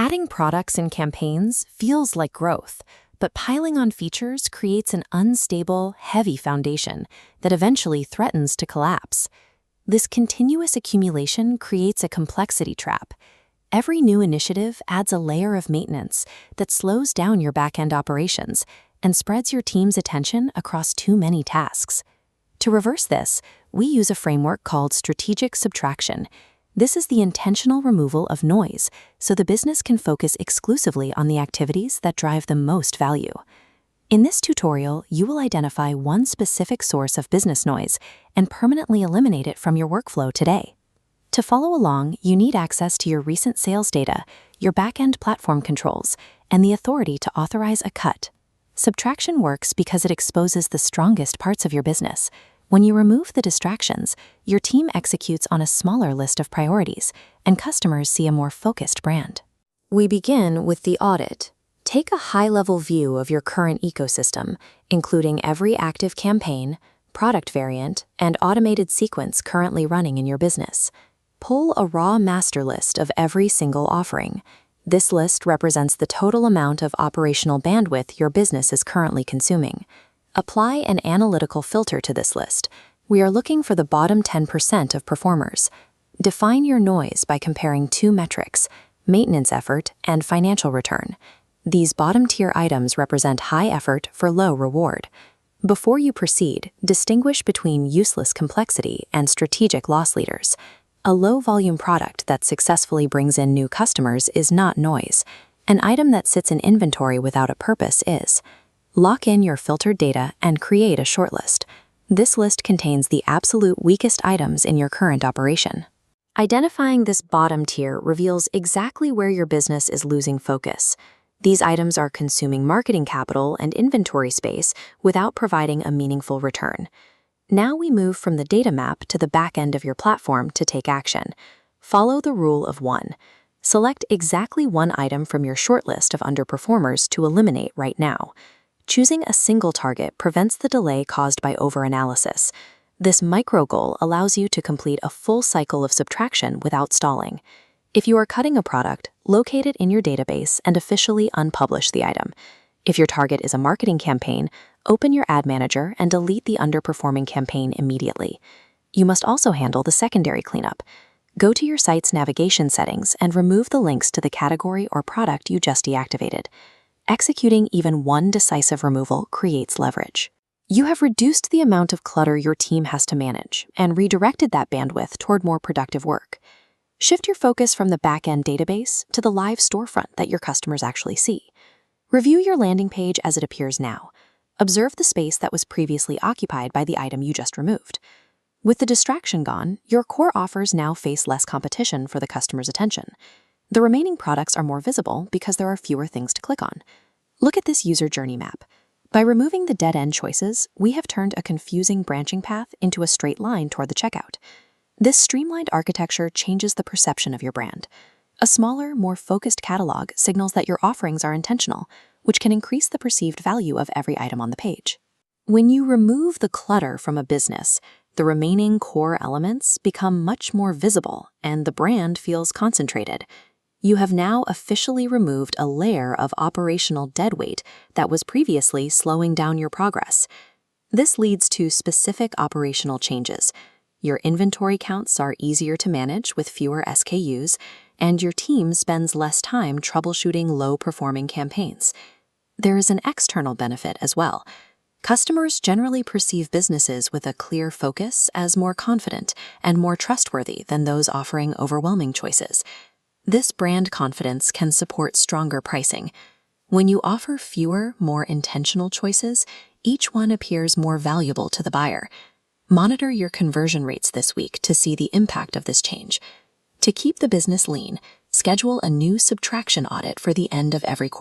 Adding products and campaigns feels like growth, but piling on features creates an unstable, heavy foundation that eventually threatens to collapse. This continuous accumulation creates a complexity trap. Every new initiative adds a layer of maintenance that slows down your back-end operations and spreads your team's attention across too many tasks. To reverse this, we use a framework called strategic subtraction. This is the intentional removal of noise so the business can focus exclusively on the activities that drive the most value. In this tutorial, you will identify one specific source of business noise and permanently eliminate it from your workflow today. To follow along, you need access to your recent sales data, your back-end platform controls, and the authority to authorize a cut. Subtraction works because it exposes the strongest parts of your business. When you remove the distractions, your team executes on a smaller list of priorities, and customers see a more focused brand. We begin with the audit. Take a high-level view of your current ecosystem, including every active campaign, product variant, and automated sequence currently running in your business. Pull a raw master list of every single offering. This list represents the total amount of operational bandwidth your business is currently consuming. Apply an analytical filter to this list. We are looking for the bottom 10% of performers. Define your noise by comparing two metrics: maintenance effort and financial return. These bottom-tier items represent high effort for low reward. Before you proceed, distinguish between useless complexity and strategic loss leaders. A low-volume product that successfully brings in new customers is not noise. An item that sits in inventory without a purpose is. Lock in your filtered data and create a shortlist. This list contains the absolute weakest items in your current operation. Identifying this bottom tier reveals exactly where your business is losing focus. These items are consuming marketing capital and inventory space without providing a meaningful return. Now we move from the data map to the back end of your platform to take action. Follow the rule of one. Select exactly one item from your shortlist of underperformers to eliminate right now. Choosing a single target prevents the delay caused by overanalysis. This micro goal allows you to complete a full cycle of subtraction without stalling. If you are cutting a product, locate it in your database and officially unpublish the item. If your target is a marketing campaign, open your ad manager and delete the underperforming campaign immediately. You must also handle the secondary cleanup. Go to your site's navigation settings and remove the links to the category or product you just deactivated. Executing even one decisive removal creates leverage. You have reduced the amount of clutter your team has to manage and redirected that bandwidth toward more productive work. Shift your focus from the back-end database to the live storefront that your customers actually see. Review your landing page as it appears now. Observe the space that was previously occupied by the item you just removed. With the distraction gone, your core offers now face less competition for the customer's attention. The remaining products are more visible because there are fewer things to click on. Look at this user journey map. By removing the dead-end choices, we have turned a confusing branching path into a straight line toward the checkout. This streamlined architecture changes the perception of your brand. A smaller, more focused catalog signals that your offerings are intentional, which can increase the perceived value of every item on the page. When you remove the clutter from a business, the remaining core elements become much more visible and the brand feels concentrated. You have now officially removed a layer of operational deadweight that was previously slowing down your progress. This leads to specific operational changes. Your inventory counts are easier to manage with fewer SKUs, and your team spends less time troubleshooting low-performing campaigns. There is an external benefit as well. Customers generally perceive businesses with a clear focus as more confident and more trustworthy than those offering overwhelming choices. This brand confidence can support stronger pricing. When you offer fewer, more intentional choices, each one appears more valuable to the buyer. Monitor your conversion rates this week to see the impact of this change. To keep the business lean, schedule a new subtraction audit for the end of every quarter.